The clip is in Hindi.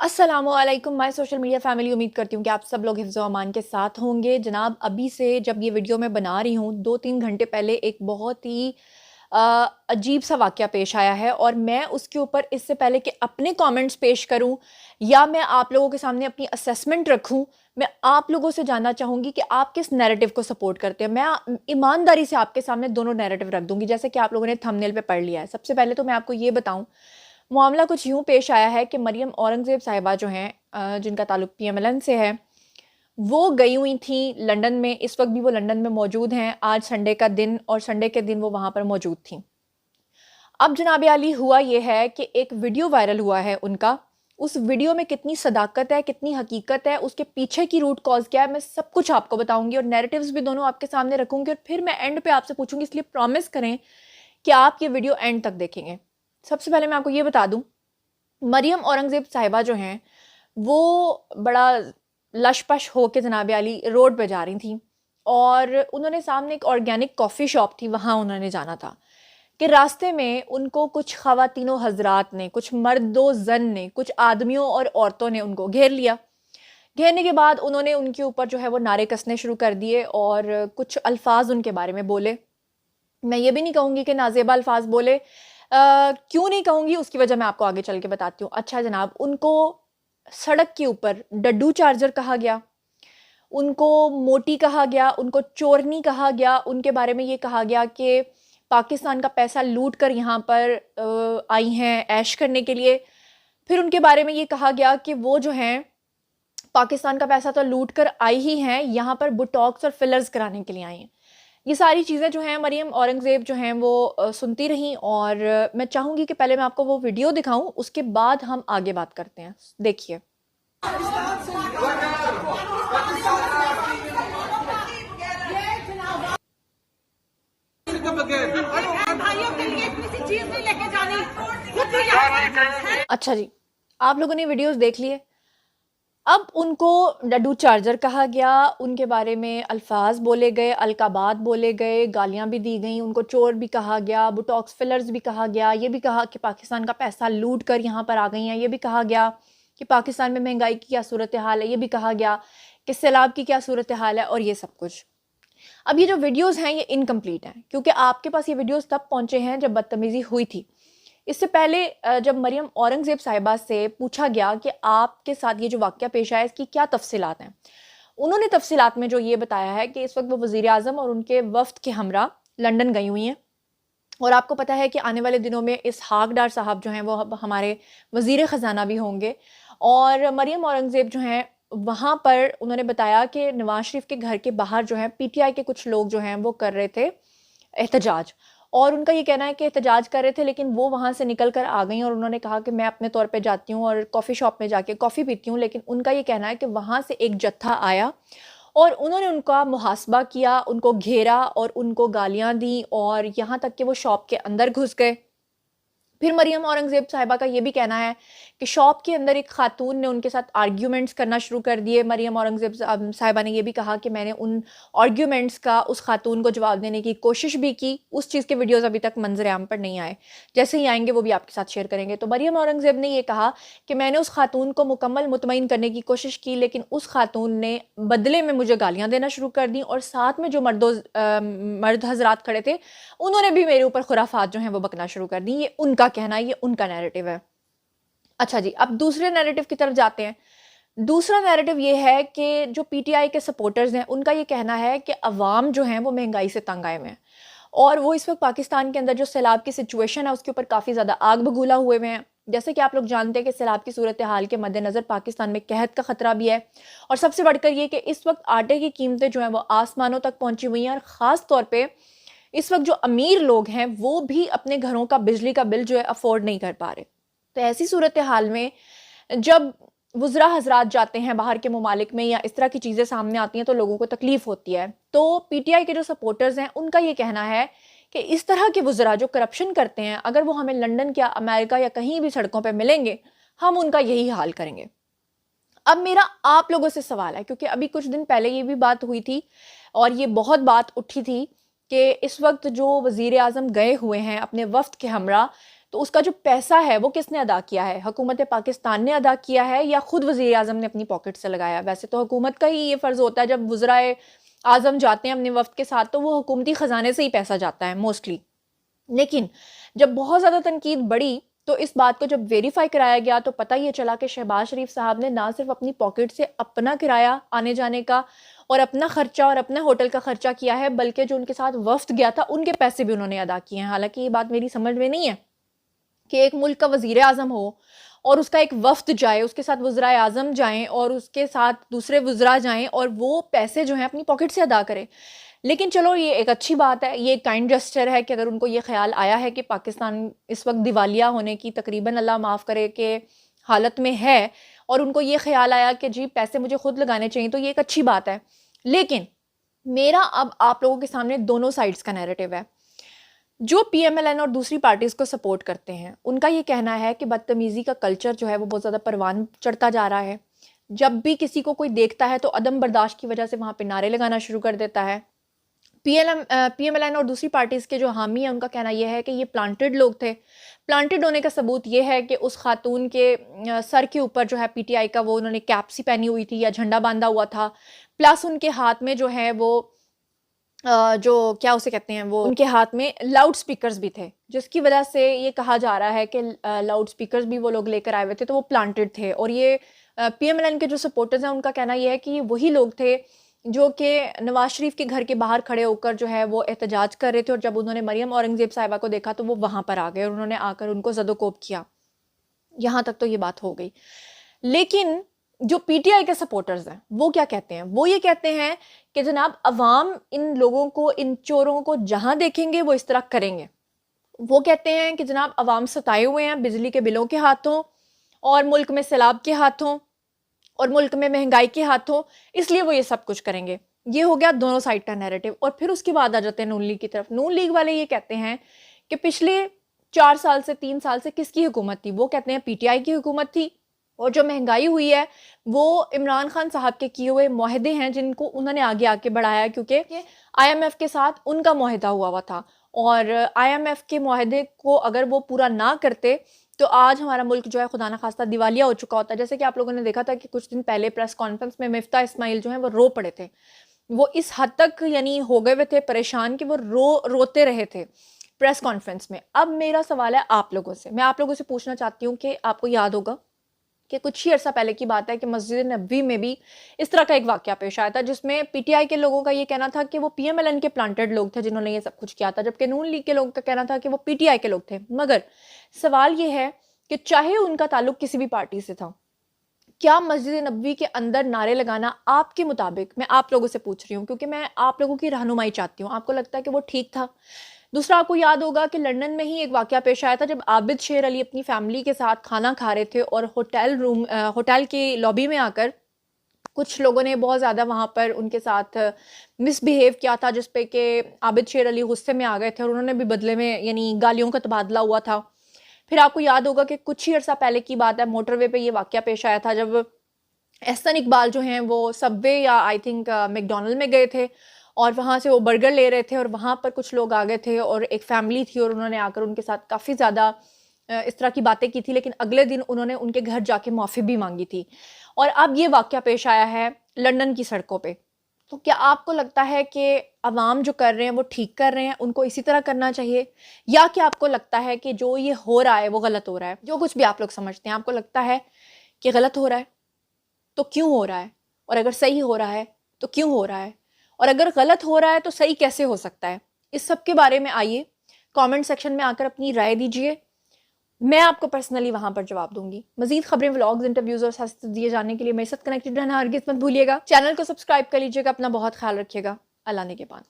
अस्सलामुअलैकुम माय सोशल मीडिया फैमिली। उम्मीद करती हूँ कि आप सब लोग हिफ्ज़ व अमान के साथ होंगे। जनाब, अभी से जब ये वीडियो मैं बना रही हूँ 2-3 घंटे पहले एक बहुत ही अ, अजीब सा वाक़या पेश आया है और मैं उसके ऊपर इससे पहले कि अपने कमेंट्स पेश करूँ या मैं आप लोगों के सामने अपनी असेसमेंट रखूँ, मैं आप लोगों से जानना चाहूँगी कि आप किस नैरेटिव को सपोर्ट करते हैं। मैं ईमानदारी से आपके सामने दोनों नैरेटिव रख दूँगी, जैसे कि आप लोगों ने थंबनेल पे पढ़ लिया है। सबसे पहले तो मैं आपको ये बताऊँ, मामला कुछ यूँ पेश आया है कि मरियम औरंगज़ेब साहिबा जो हैं, जिनका ताल्लुक पीएमएलएन से है, वो गई हुई थीं लंदन में। इस वक़्त भी वो लंदन में मौजूद हैं। आज संडे का दिन और संडे के दिन वो वहाँ पर मौजूद थीं। अब जनाब आली, हुआ ये है कि एक वीडियो वायरल हुआ है उनका। उस वीडियो में कितनी सदाकत है, कितनी हकीकत है, उसके पीछे की रूट कॉज़ क्या है, मैं सब कुछ आपको बताऊँगी और नैरेटिव्स भी दोनों आपके सामने रखूँगी और फिर मैं एंड पे आपसे पूछूँगी, इसलिए प्रॉमिस करें कि आप ये वीडियो एंड तक देखेंगे। सबसे पहले मैं आपको ये बता दूँ, मरियम औरंगज़ेब साहिबा जो हैं, वो बड़ा लश-पश होके जनाब आली रोड पे जा रही थीं और उन्होंने सामने एक ऑर्गेनिक कॉफ़ी शॉप थी, वहाँ उन्होंने जाना था कि रास्ते में उनको कुछ ख़वातीनो हज़रात ने, कुछ मर्दो-ज़न ने, कुछ आदमियों और औरतों ने उनको घेर लिया। घेरने के बाद उन्होंने उनके ऊपर जो है वो नारे कसने शुरू कर दिए और कुछ अल्फ़ाज़ उनके बारे में बोले। मैं ये भी नहीं कहूँगी कि नाज़ेबा अल्फ़ाज़ बोले। क्यों नहीं कहूँगी, उसकी वजह मैं आपको आगे चल के बताती हूँ। अच्छा जनाब, उनको सड़क के ऊपर डड्डू चार्जर कहा गया, उनको मोटी कहा गया, उनको चोरनी कहा गया, उनके बारे में ये कहा गया कि पाकिस्तान का पैसा लूट कर यहाँ पर आई हैं ऐश करने के लिए। फिर उनके बारे में ये कहा गया कि वो जो हैं, पाकिस्तान का पैसा तो लूट कर आई ही हैं, यहाँ पर बोटॉक्स और फिलर्स कराने के लिए आई हैं। ये सारी चीज़ें जो हैं मरियम औरंगज़ेब जो हैं वो सुनती रहीं और मैं चाहूँगी कि पहले मैं आपको वो वीडियो दिखाऊँ, उसके बाद हम आगे बात करते हैं। देखिए। अच्छा जी, आप लोगों ने वीडियोज़ देख लिए। अब उनको डड्डू चार्जर कहा गया, उनके बारे में अल्फ़ाज़ बोले गए, अलक़ाबात बोले गए, गालियाँ भी दी गईं, उनको चोर भी कहा गया, बोटॉक्स फिलर्स भी कहा गया, ये भी कहा कि पाकिस्तान का पैसा लूट कर यहाँ पर आ गई हैं, ये भी कहा गया कि पाकिस्तान में महंगाई की क्या सूरत हाल है, ये भी कहा गया कि सैलाब की क्या सूरत हाल है और ये सब कुछ। अब ये जो वीडियोज़ हैं ये इनकम्प्लीट हैं, क्योंकि आपके पास ये वीडियोज़ तब पहुँचे हैं जब बदतमीज़ी हुई थी। इससे पहले जब मरियम औरंगज़ेब साहिबा से पूछा गया कि आपके साथ ये जो वाक़या पेश आया, इसकी क्या तफ़सीलात हैं? उन्होंने तफ़सीलात में जो ये बताया है कि इस वक़्त वो वज़ीर-ए-आज़म और उनके वफ़्द के हमरा लंदन गई हुई हैं और आपको पता है कि आने वाले दिनों में इसहाक़ डार साहब जो हैं वो अब हमारे वज़ीर ख़ज़ाना भी होंगे और मरियम औरंगज़ेब जो हैं, वहाँ पर उन्होंने बताया कि नवाज़ शरीफ के घर के बाहर जो है पीटीआई के कुछ लोग जो हैं वो कर रहे थे एहतजाज और उनका ये कहना है कि एहतजाज कर रहे थे, लेकिन वो वहाँ से निकल कर आ गईं और उन्होंने कहा कि मैं अपने तौर पे जाती हूँ और कॉफ़ी शॉप में जाके कॉफ़ी पीती हूँ। लेकिन उनका ये कहना है कि वहाँ से एक जत्था आया और उन्होंने उनका मुहासबा किया, उनको घेरा और उनको गालियाँ दी और यहाँ तक कि वो शॉप के अंदर घुस गए। फिर मरियम औरंगज़ेब साहिबा का ये भी कहना है कि शॉप के अंदर एक खातून ने उनके साथ आर्ग्यूमेंट्स करना शुरू कर दिए। मरियम औरंगज़ेब साहिबा ने ये भी कहा कि मैंने उन आर्ग्यूमेंट्स का उस खातून को जवाब देने की कोशिश भी की। उस चीज़ के वीडियोज़ अभी तक मंज़र-ए-आम पर नहीं आए। जैसे ही आएँगे वो भी आपके साथ शेयर करेंगे। तो मरियम औरंगज़ेब ने ये कहा कि मैंने उस खातून को मुकम्मल मुतमईन करने की कोशिश की, लेकिन उस खातून ने बदले में मुझे गालियाँ देना शुरू कर दी और साथ में जो मर्द हज़रात खड़े थे, उन्होंने भी मेरे ऊपर खुराफात जो हैं वो बकना शुरू कर दी। ये उनका कहना है, ये उनका नैरेटिव है। अच्छा जी, अब दूसरे नैरेटिव की तरफ जाते हैं। दूसरा नैरेटिव ये है कि जो पीटीआई के सपोर्टर्स हैं, उनका ये कहना है कि अवाम जो हैं वो महंगाई से तंग आए हुए हैं और वो इस वक्त पाकिस्तान के अंदर जो सैलाब की सिचुएशन है उसके ऊपर काफ़ी ज़्यादा आग बबूला हुए हुए हैं। जैसे कि आप लोग जानते हैं कि सैलाब की सूरत हाल के मद्देनज़र पाकिस्तान में कहत का ख़तरा भी है और सबसे बढ़कर ये कि इस वक्त आटे की कीमतें जो हैं वो आसमानों तक पहुँची हुई हैं और ख़ास तौर पर इस वक्त जो अमीर लोग हैं वो भी अपने घरों का बिजली का बिल जो है अफोर्ड नहीं कर पा रहे। तो ऐसी सूरत हाल में जब वुज़रा हज़रात जाते हैं बाहर के ममालिक में या इस तरह की चीज़ें सामने आती हैं तो लोगों को तकलीफ़ होती है। तो पीटीआई के जो सपोर्टर्स हैं उनका ये कहना है कि इस तरह के वुज़रा जो करप्शन करते हैं, अगर वो हमें लंदन या अमेरिका या कहीं भी सड़कों पर मिलेंगे, हम उनका यही हाल करेंगे। अब मेरा आप लोगों से सवाल है, क्योंकि अभी कुछ दिन पहले ये भी बात हुई थी और ये बहुत बात उठी थी कि इस वक्त जो वज़ीर आज़म गए हुए हैं अपने वफ़्द के हमरा, तो उसका जो पैसा है वो किसने अदा किया है? हुकूमत पाकिस्तान ने अदा किया है या खुद वज़ीर आज़म ने अपनी पॉकेट से लगाया? वैसे तो हुकूमत का ही ये फ़र्ज़ होता है, जब वज़राए आज़म जाते हैं अपने वफ़द के साथ तो वो हुकूमती ख़जाने से ही पैसा जाता है मोस्टली। लेकिन जब बहुत ज़्यादा तनकीद बढ़ी तो इस बात को जब वेरीफाई कराया गया तो पता ये चला कि शहबाज शरीफ साहब ने ना सिर्फ अपनी पॉकेट से अपना किराया आने जाने का और अपना खर्चा और अपना होटल का खर्चा किया है, बल्कि जो उनके साथ वफ्द गया था उनके पैसे भी उन्होंने अदा किए हैं। हालांकि ये बात मेरी समझ में नहीं है कि एक मुल्क का वज़ीर आज़म हो और उसका एक वफ्द जाए, उसके साथ वज़राए आज़म जाएं और उसके साथ दूसरे वज़रा जाएं और वो पैसे जो हैं अपनी पॉकेट से अदा करें। लेकिन चलो ये एक अच्छी बात है, ये एक काइंड जेस्चर है कि अगर उनको ये ख्याल आया है कि पाकिस्तान इस वक्त दिवालिया होने की तकरीबन अल्लाह माफ़ करे कि हालत में है और उनको ये ख्याल आया कि जी पैसे मुझे खुद लगाने चाहिए, तो ये एक अच्छी बात है। लेकिन मेरा अब आप लोगों के सामने दोनों साइड्स का नैरेटिव है। जो पीएमएलएन और दूसरी पार्टीज़ को सपोर्ट करते हैं उनका ये कहना है कि बदतमीज़ी का कल्चर जो है वो बहुत ज़्यादा परवान चढ़ता जा रहा है। जब भी किसी को कोई देखता है तो अदम बर्दाश्त की वजह से वहाँ पे नारे लगाना शुरू कर देता है। पीएमएलएन और दूसरी पार्टीज़ के जो हामी हैं उनका कहना यह है कि ये प्लांटेड लोग थे। प्लांटेड होने का सबूत ये है कि उस खातून के सर के ऊपर जो है पीटीआई का वो उन्होंने कैप सी पहनी हुई थी या झंडा बांधा हुआ था, प्लस उनके हाथ में जो है वो जो क्या उसे कहते हैं, वो उनके हाथ में लाउड स्पीकर्स भी थे, जिसकी वजह से ये कहा जा रहा है कि लाउड स्पीकर्स भी वो लोग लेकर आए हुए थे, तो वो प्लांटेड थे। और ये पीएमएलएन के जो सपोर्टर्स हैं उनका कहना यह है कि ये वही लोग थे जो कि नवाज शरीफ के घर के बाहर खड़े होकर जो है वो एहतजाज कर रहे थे और जब उन्होंने मरियम औरंगजेब साहिबा को देखा तो वो वहाँ पर आ गए और उन्होंने आकर उनको ज़दोकोब किया। यहाँ तक तो ये बात हो गई। लेकिन जो पीटीआई के सपोर्टर्स हैं वो क्या कहते हैं? वो ये कहते हैं कि जनाब अवाम इन लोगों को, इन चोरों को जहां देखेंगे वो इस तरह करेंगे। वो कहते हैं कि जनाब अवाम सताए हुए हैं बिजली के बिलों के हाथों और मुल्क में सैलाब के हाथों और मुल्क में महंगाई के हाथों, इसलिए वो ये सब कुछ करेंगे। ये हो गया दोनों साइड का नैरेटिव। और फिर उसके बाद आ जाते हैं नून लीग की तरफ। नून लीग वाले ये कहते हैं कि पिछले 4 साल से 3 साल से किसकी हुकूमत थी? वो कहते हैं पीटीआई की हुकूमत थी और जो महंगाई हुई है वो इमरान खान साहब के किए हुए मुआहदे हैं जिनको उन्होंने आगे आके बढ़ाया, क्योंकि आईएमएफ के साथ उनका मुआहदा हुआ था और आईएमएफ के मुआहदे को अगर वो पूरा ना करते तो आज हमारा मुल्क जो है खुदा न खास्ता दिवालिया हो चुका होता। जैसे कि आप लोगों ने देखा था कि कुछ दिन पहले प्रेस कॉन्फ्रेंस में मिफ्ता इस्माइल जो है वो रो पड़े थे। वो इस हद तक यानी हो गए हुए थे परेशान कि वो रोते रहे थे प्रेस कॉन्फ्रेंस में। अब मेरा सवाल है आप लोगों से, मैं आप लोगों से पूछना चाहती हूँ कि आपको याद होगा कि कुछ ही अर्सा पहले की बात है कि मस्जिद नबवी में भी इस तरह का एक वाकया पेश आया था जिसमें पीटीआई के लोगों का ये कहना था कि वो पीएमएलएन के प्लांटेड लोग थे जिन्होंने ये सब कुछ किया था, जबकि नून लीग के लोगों का कहना था कि वो पीटीआई के लोग थे। मगर सवाल ये है कि चाहे उनका ताल्लुक किसी भी पार्टी से था, क्या मस्जिद नबवी के अंदर नारे लगाना आपके मुताबिक, मैं आप लोगों से पूछ रही हूँ क्योंकि मैं आप लोगों की रहनुमाई चाहती हूँ, आपको लगता है कि वो ठीक था? दूसरा, आपको याद होगा कि लंदन में ही एक वाकया पेश आया था जब आबिद शेर अली अपनी फैमिली के साथ खाना खा रहे थे और होटल की लॉबी में आकर कुछ लोगों ने बहुत ज़्यादा वहाँ पर उनके साथ मिसबिहेव किया था, जिस पे कि आबिद शेर अली गुस्से में आ गए थे और उन्होंने भी बदले में यानी गालियों का तबादला हुआ था। फिर आपको याद होगा कि कुछ ही अर्सा पहले की बात है, मोटरवे पे ये वाकया पेश आया था जब एहसन इकबाल जो हैं वो सबवे या आई थिंक मैकडॉनल्ड में गए थे और वहाँ से वो बर्गर ले रहे थे और वहाँ पर कुछ लोग आ गए थे और एक फैमिली थी और उन्होंने आकर उनके साथ काफ़ी ज़्यादा इस तरह की बातें की थी, लेकिन अगले दिन उन्होंने उनके घर जाके माफ़ी भी मांगी थी। और अब ये वाकया पेश आया है लंदन की सड़कों पे। तो क्या आपको लगता है कि अवाम जो कर रहे हैं वो ठीक कर रहे हैं, उनको इसी तरह करना चाहिए, या क्या आपको लगता है कि जो ये हो रहा है वो गलत हो रहा है? जो कुछ भी आप लोग समझते हैं आपको लगता है कि गलत हो रहा है तो क्यों हो रहा है, और अगर सही हो रहा है तो क्यों हो रहा है, और अगर गलत हो रहा है तो सही कैसे हो सकता है? इस सब के बारे में आइए कमेंट सेक्शन में आकर अपनी राय दीजिए, मैं आपको पर्सनली वहां पर जवाब दूंगी। मजीद खबरें, व्लॉग्स, इंटरव्यूज और साथ दिए जाने के लिए मेरे साथ कनेक्टेड रहना हरगिज़ मत भूलिएगा। चैनल को सब्सक्राइब कर लीजिएगा। अपना बहुत ख्याल रखिएगा। अल्लाह ने के बाद।